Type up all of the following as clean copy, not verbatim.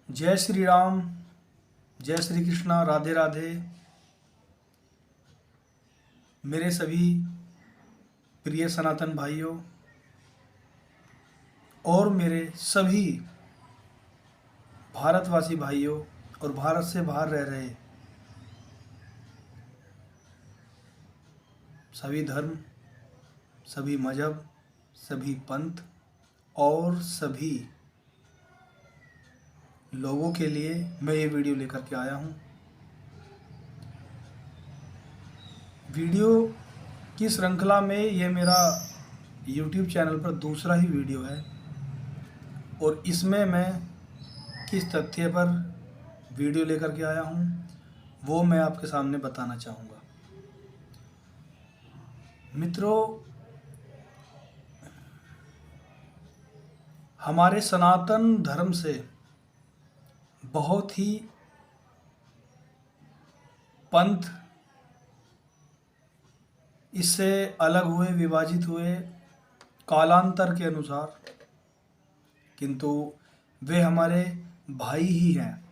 जय श्री राम, जय श्री कृष्णा, राधे राधे। मेरे सभी प्रिय सनातन भाइयों और मेरे सभी भारतवासी भाइयों और भारत से बाहर रह रहे सभी धर्म, सभी मजहब, सभी पंथ और सभी लोगों के लिए मैं ये वीडियो लेकर के आया हूँ। वीडियो की श्रृंखला में ये मेरा YouTube चैनल पर दूसरा ही वीडियो है और इसमें मैं किस तथ्य पर वीडियो लेकर के आया हूँ वो मैं आपके सामने बताना चाहूँगा। मित्रों, हमारे सनातन धर्म से बहुत ही पंथ इससे अलग हुए, विभाजित हुए कालांतर के अनुसार, किंतु वे हमारे भाई ही हैं।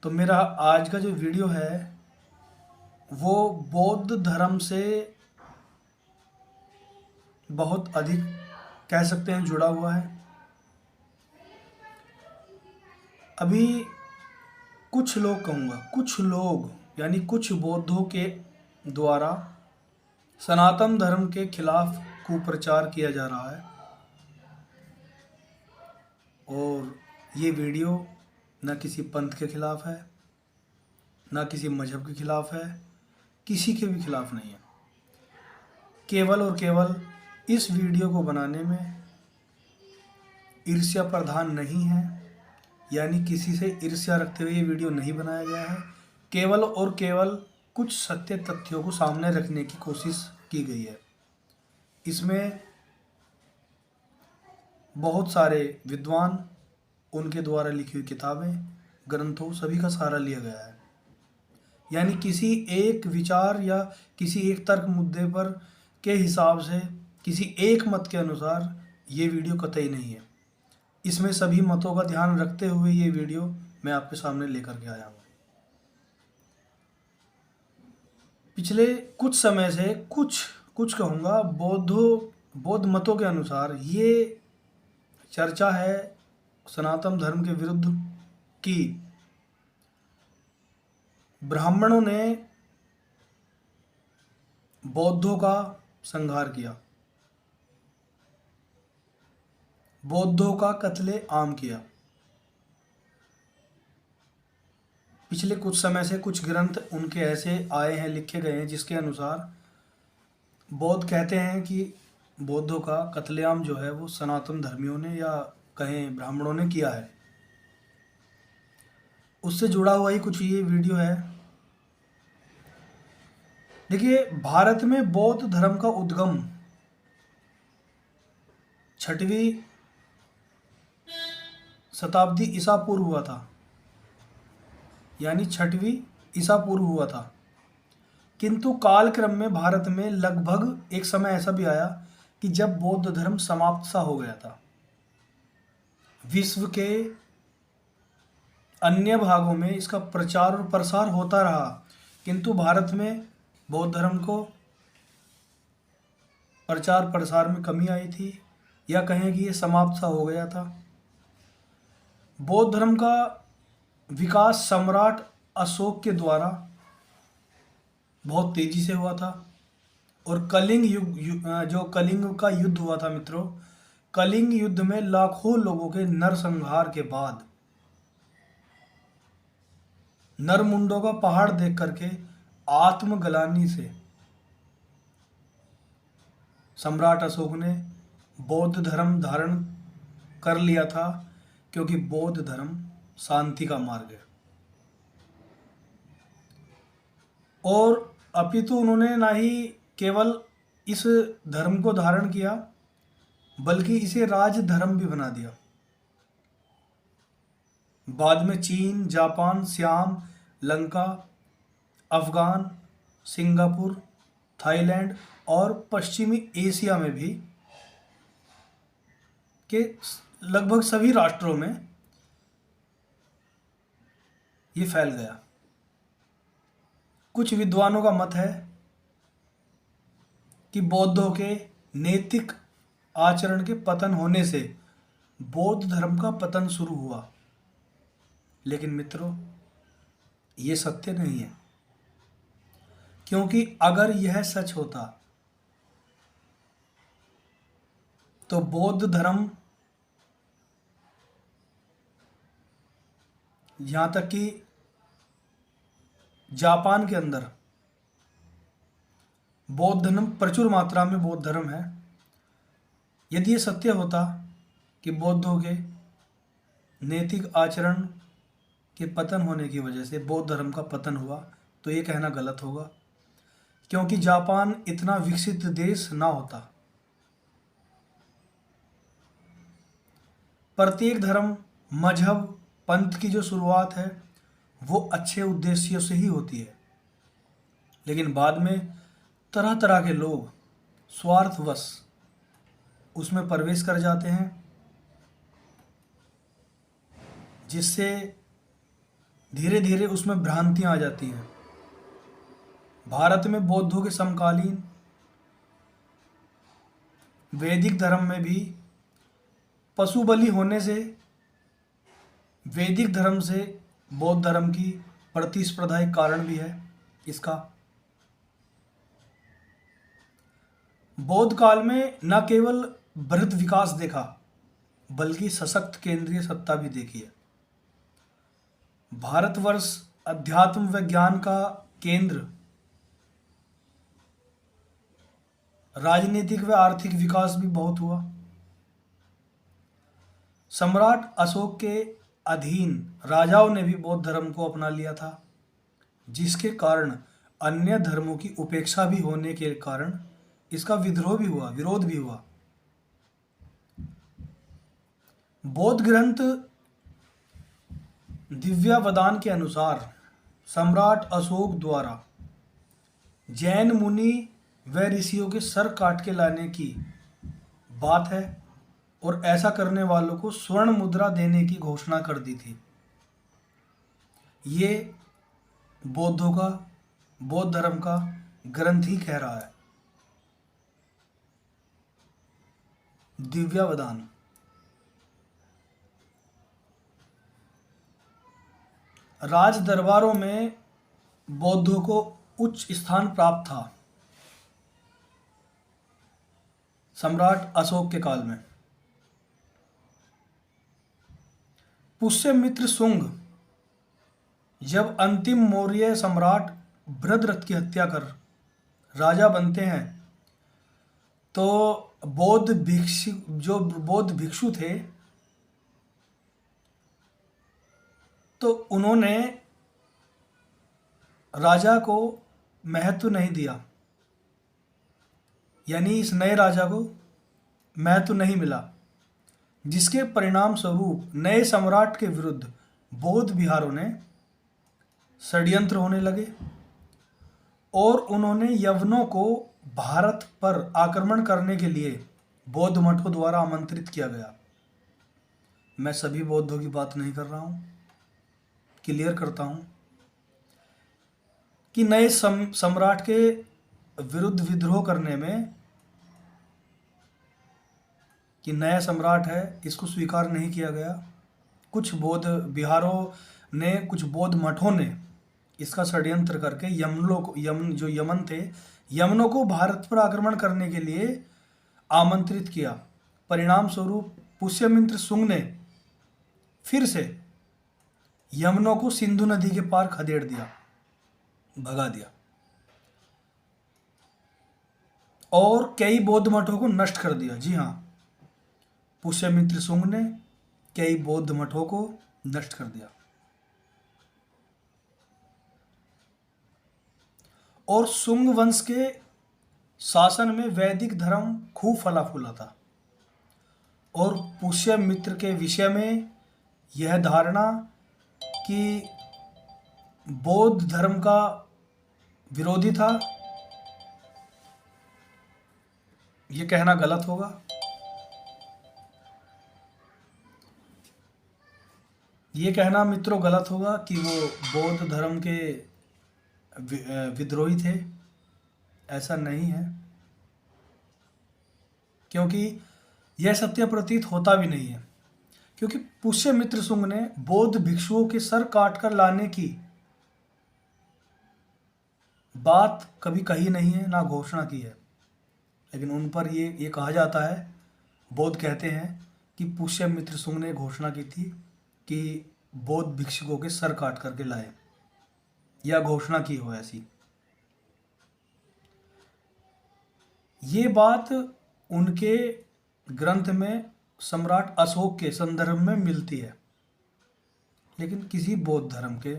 तो मेरा आज का जो वीडियो है वो बौद्ध धर्म से बहुत अधिक कह सकते हैं जुड़ा हुआ है। अभी कुछ लोग कहूँगा, कुछ लोग यानी कुछ बौद्धों के द्वारा सनातन धर्म के खिलाफ कुप्रचार किया जा रहा है और ये वीडियो न किसी पंथ के खिलाफ है, न किसी मजहब के खिलाफ है, किसी के भी खिलाफ नहीं है। केवल और केवल इस वीडियो को बनाने में ईर्ष्या प्रधान नहीं है, यानी किसी से ईर्ष्या रखते हुए ये वीडियो नहीं बनाया गया है। केवल और केवल कुछ सत्य तथ्यों को सामने रखने की कोशिश की गई है। इसमें बहुत सारे विद्वान, उनके द्वारा लिखी हुई किताबें, ग्रंथों सभी का सहारा लिया गया है। यानी किसी एक विचार या किसी एक तर्क मुद्दे पर के हिसाब से, किसी एक मत के अनुसार ये वीडियो कतई नहीं है। इसमें सभी मतों का ध्यान रखते हुए ये वीडियो मैं आपके सामने लेकर के आया हूँ। पिछले कुछ समय से कुछ कहूँगा बौद्ध मतों के अनुसार ये चर्चा है सनातन धर्म के विरुद्ध कि ब्राह्मणों ने बौद्धों का संहार किया, बौद्धों का कत्ले आम किया। पिछले कुछ समय से कुछ ग्रंथ उनके ऐसे आए हैं, लिखे गए हैं, जिसके अनुसार बौद्ध कहते हैं कि बौद्धों का कत्लेआम जो है वो सनातन धर्मियों ने या कहें ब्राह्मणों ने किया है। उससे जुड़ा हुआ ही कुछ ये वीडियो है। देखिए, भारत में बौद्ध धर्म का उद्गम 6वीं शताब्दी ईसा पूर्व हुआ था, यानी 6वीं ईसा पूर्व हुआ था। किंतु कालक्रम में भारत में लगभग एक समय ऐसा भी आया कि जब बौद्ध धर्म समाप्त सा हो गया था। विश्व के अन्य भागों में इसका प्रचार और प्रसार होता रहा, किंतु भारत में बौद्ध धर्म को प्रचार प्रसार में कमी आई थी, या कहें कि ये समाप्त सा हो गया था। बौद्ध धर्म का विकास सम्राट अशोक के द्वारा बहुत तेजी से हुआ था और कलिंग जो कलिंग का युद्ध हुआ था मित्रों, कलिंग युद्ध में लाखों लोगों के नरसंहार के बाद नरमुंडों का पहाड़ देख करके आत्मग्लानि से सम्राट अशोक ने बौद्ध धर्म धारण कर लिया था, क्योंकि बौद्ध धर्म शांति का मार्ग है। और अपितु उन्होंने ना ही केवल इस धर्म को धारण किया, बल्कि इसे राज धर्म भी बना दिया। बाद में चीन, Japan, Shyam, Lanka, Afghan, Singapore, Thailand और पश्चिमी एशिया में भी के लगभग सभी राष्ट्रों में ये फैल गया। कुछ विद्वानों का मत है कि बौद्धों के नैतिक आचरण के पतन होने से बौद्ध धर्म का पतन शुरू हुआ। लेकिन मित्रों, ये सत्य नहीं है, क्योंकि अगर यह सच होता तो बौद्ध धर्म, यहाँ तक कि जापान के अंदर बौद्ध धर्म प्रचुर मात्रा में बौद्ध धर्म है। यदि ये सत्य होता कि बौद्धों के नैतिक आचरण के पतन होने की वजह से बौद्ध धर्म का पतन हुआ, तो ये कहना गलत होगा, क्योंकि जापान इतना विकसित देश ना होता। प्रत्येक धर्म, मजहब, पंथ की जो शुरुआत है वो अच्छे उद्देश्यों से ही होती है, लेकिन बाद में तरह तरह के लोग स्वार्थवश उसमें प्रवेश कर जाते हैं, जिससे धीरे धीरे उसमें भ्रांतियां आ जाती हैं। भारत में बौद्धों के समकालीन वैदिक धर्म में भी पशु बलि होने से वैदिक धर्म से बौद्ध धर्म की प्रतिस्पर्धा एक कारण भी है इसका। बौद्ध काल में न केवल बृहद विकास देखा, बल्कि सशक्त केंद्रीय सत्ता भी देखी है। भारतवर्ष अध्यात्म व ज्ञान का केंद्र, राजनीतिक व आर्थिक विकास भी बहुत हुआ। सम्राट अशोक के अधीन राजाओं ने भी बौद्ध धर्म को अपना लिया था, जिसके कारण अन्य धर्मों की उपेक्षा भी होने के कारण इसका विद्रोह भी हुआ, विरोध भी हुआ। बौद्ध ग्रंथ दिव्यावदान के अनुसार सम्राट अशोक द्वारा जैन मुनि व ऋषियों के सर काट के लाने की बात है, और ऐसा करने वालों को स्वर्ण मुद्रा देने की घोषणा कर दी थी। ये बौद्ध धर्म का ग्रंथ ही कह रहा है। दिव्यावदान। राज दरबारों में बौद्धों को उच्च स्थान प्राप्त था सम्राट अशोक के काल में। पुष्यमित्र शुंग जब अंतिम मौर्य सम्राट भद्रथ की हत्या कर राजा बनते हैं, तो बौद्ध भिक्षु थे, तो उन्होंने राजा को महत्व नहीं दिया, यानी इस नए राजा को महत्व नहीं मिला, जिसके परिणाम स्वरूप नए सम्राट के विरुद्ध बौद्ध विहारों ने षड्यंत्र होने लगे और उन्होंने यवनों को भारत पर आक्रमण करने के लिए बौद्ध मठों द्वारा आमंत्रित किया गया। मैं सभी बौद्धों की बात नहीं कर रहा हूँ, क्लियर करता हूँ कि नए सम्राट के विरुद्ध विद्रोह करने में, कि नया सम्राट है इसको स्वीकार नहीं किया गया। कुछ बौद्ध विहारों ने, कुछ बौद्ध मठों ने इसका षड्यंत्र करके जो यमन थे, यमनों को भारत पर आक्रमण करने के लिए आमंत्रित किया। परिणाम स्वरूप पुष्यमित्र शुंग ने फिर से यमनों को सिंधु नदी के पार खदेड़ दिया, भगा दिया, और कई बौद्ध मठों को नष्ट कर दिया। जी हाँ, पुष्यमित्र शुंग ने कई बौद्ध मठों को नष्ट कर दिया। और शुंग वंश के शासन में वैदिक धर्म खूब फला फूला था, और पुष्यमित्र के विषय में यह धारणा कि बौद्ध धर्म का विरोधी था, यह कहना गलत होगा। ये कहना मित्रों गलत होगा कि वो बौद्ध धर्म के विद्रोही थे। ऐसा नहीं है, क्योंकि यह सत्य प्रतीत होता भी नहीं है। क्योंकि पुष्यमित्र शुंग ने बौद्ध भिक्षुओं के सर काट कर लाने की बात कभी कही नहीं है, ना घोषणा की है। लेकिन उन पर ये कहा जाता है, बौद्ध कहते हैं कि पुष्यमित्र शुंग ने घोषणा की थी कि बौद्ध भिक्षुकों के सर काट करके लाए, या घोषणा की हो ऐसी। ये बात उनके ग्रंथ में सम्राट अशोक के संदर्भ में मिलती है, लेकिन किसी बौद्ध धर्म के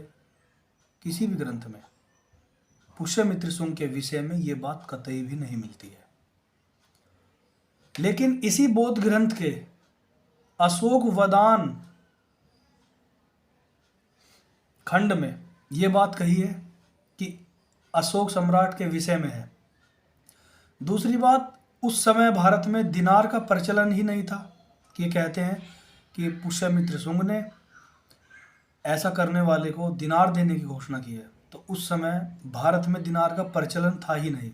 किसी भी ग्रंथ में पुष्यमित्र शुंग के विषय में ये बात कतई भी नहीं मिलती है। लेकिन इसी बौद्ध ग्रंथ के अशोक वदान खंड में ये बात कही है कि अशोक सम्राट के विषय में है। दूसरी बात, उस समय भारत में दिनार का प्रचलन ही नहीं था। कि कहते हैं कि पुष्यमित्र शुंग ने ऐसा करने वाले को दिनार देने की घोषणा की है, तो उस समय भारत में दिनार का प्रचलन था ही नहीं।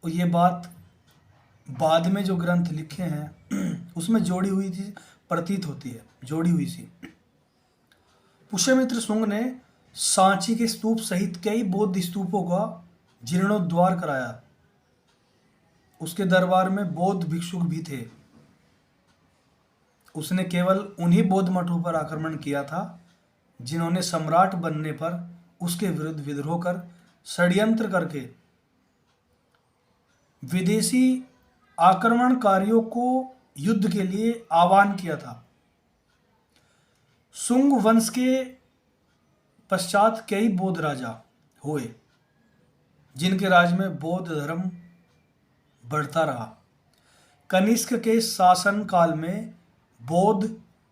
और ये बात बाद में जो ग्रंथ लिखे हैं उसमें जोड़ी हुई थी, प्रतीत होती है, जोड़ी हुई सी। पुष्यमित्र शुंग ने सांची के स्तूप सहित कई बौद्ध स्तूपों का जीर्णोद्धार कराया। उसके दरबार में बौद्ध भिक्षुक भी थे। उसने केवल उन्हीं बौद्ध मठों पर आक्रमण किया था जिन्होंने सम्राट बनने पर उसके विरुद्ध विद्रोह कर षड्यंत्र करके विदेशी आक्रमणकारियों को युद्ध के लिए आह्वान किया था। शुंग वंश के पश्चात कई बौद्ध राजा हुए जिनके राज में बौद्ध धर्म बढ़ता रहा। कनिष्क के शासन काल में बौद्ध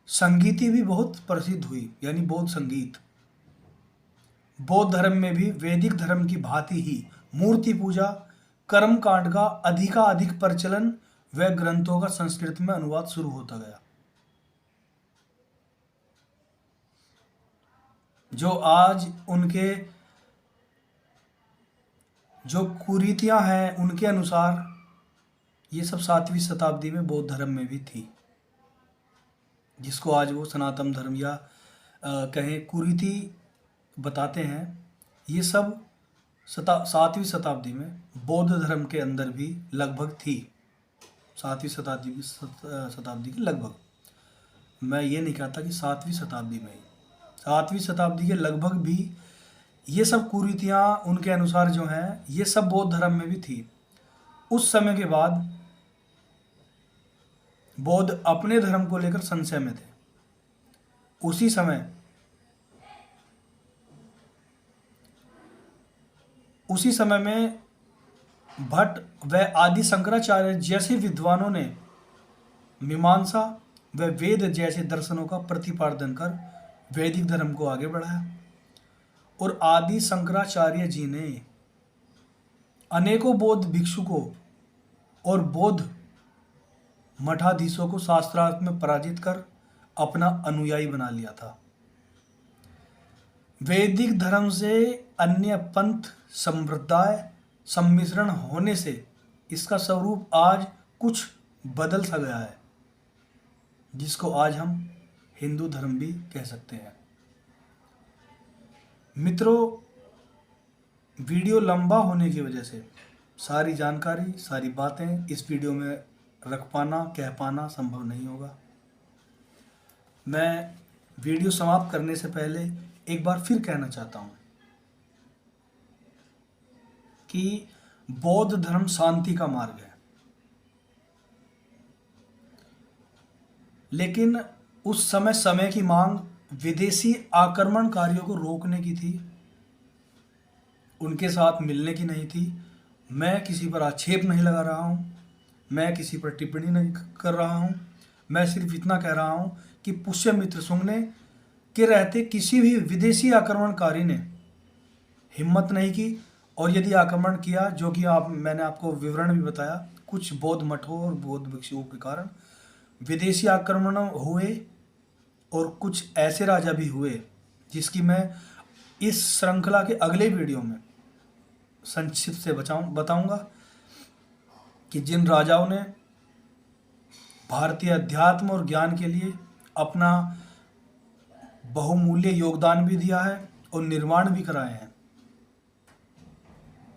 संगीति भी बहुत प्रसिद्ध हुई, यानी बौद्ध संगीत। बौद्ध धर्म में भी वैदिक धर्म की भांति ही मूर्ति पूजा, कर्म कांड का अधिकाधिक प्रचलन व ग्रंथों का संस्कृत में अनुवाद शुरू होता गया। जो आज उनके जो कुरीतियां हैं उनके अनुसार ये सब 7वीं शताब्दी में बौद्ध धर्म में भी थी, जिसको आज वो सनातन धर्म या कहें कुरीति बताते हैं। ये सब 7वीं शताब्दी में बौद्ध धर्म के अंदर भी लगभग थी। 7वीं शताब्दी के लगभग, मैं ये नहीं कहता कि 7वीं शताब्दी में ही, 7वीं शताब्दी के लगभग भी ये सब कुरीतियाँ उनके अनुसार जो हैं ये सब बौद्ध धर्म में भी थी। उस समय के बाद बौद्ध अपने धर्म को लेकर संशय में थे। उसी समय में भट्ट व आदि शंकराचार्य जैसे विद्वानों ने मीमांसा व वेद जैसे दर्शनों का प्रतिपादन कर वैदिक धर्म को आगे बढ़ाया। और आदि शंकराचार्य जी ने अनेकों बौद्ध भिक्षुकों और बौद्ध मठाधीशों को शास्त्रार्थ में पराजित कर अपना अनुयायी बना लिया था। वैदिक धर्म से अन्य पंथ संप्रदाय सम्मिश्रण होने से इसका स्वरूप आज कुछ बदल सा गया है, जिसको आज हम हिंदू धर्म भी कह सकते हैं। मित्रों, वीडियो लंबा होने की वजह से सारी जानकारी, सारी बातें इस वीडियो में रख पाना, कह पाना संभव नहीं होगा। मैं वीडियो समाप्त करने से पहले एक बार फिर कहना चाहता हूँ कि बौद्ध धर्म शांति का मार्ग है, लेकिन उस समय की मांग विदेशी आक्रमणकारियों को रोकने की थी, उनके साथ मिलने की नहीं थी। मैं किसी पर आक्षेप नहीं लगा रहा हूँ, मैं किसी पर टिप्पणी नहीं कर रहा हूँ। मैं सिर्फ इतना कह रहा हूँ कि पुष्यमित्र शुंग ने के रहते किसी भी विदेशी आक्रमणकारी ने हिम्मत नहीं की, और यदि आक्रमण किया, जो कि मैंने आपको विवरण भी बताया, कुछ बौद्ध मठों और बौद्ध भिक्षुओं के कारण विदेशी आक्रमण हुए और कुछ ऐसे राजा भी हुए जिसकी मैं इस श्रृंखला के अगले वीडियो में संक्षिप्त से बताऊंगा कि जिन राजाओं ने भारतीय अध्यात्म और ज्ञान के लिए अपना बहुमूल्य योगदान भी दिया है और निर्माण भी कराए हैं,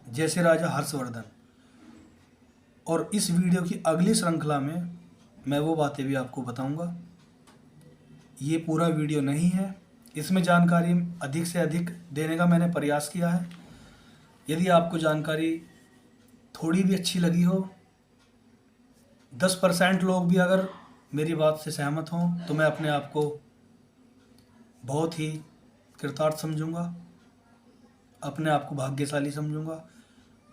जैसे राजा हर्षवर्धन। और इस वीडियो की अगली श्रृंखला में मैं वो बातें भी आपको बताऊंगा। ये पूरा वीडियो नहीं है, इसमें जानकारी अधिक से अधिक देने का मैंने प्रयास किया है। यदि आपको जानकारी थोड़ी भी अच्छी लगी हो, 10% लोग भी अगर मेरी बात से सहमत हों, तो मैं अपने आप को बहुत ही कृतार्थ समझूंगा, अपने आप को भाग्यशाली समझूंगा।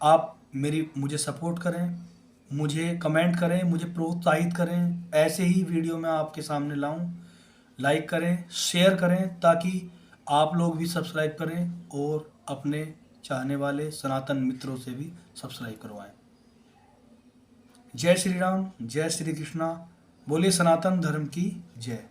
आप मुझे सपोर्ट करें, मुझे कमेंट करें, मुझे प्रोत्साहित करें, ऐसे ही वीडियो मैं आपके सामने लाऊं। लाइक करें, शेयर करें, ताकि आप लोग भी सब्सक्राइब करें और अपने चाहने वाले सनातन मित्रों से भी सब्सक्राइब करवाएं। जय श्री राम, जय श्री कृष्णा, बोलिए सनातन धर्म की जय।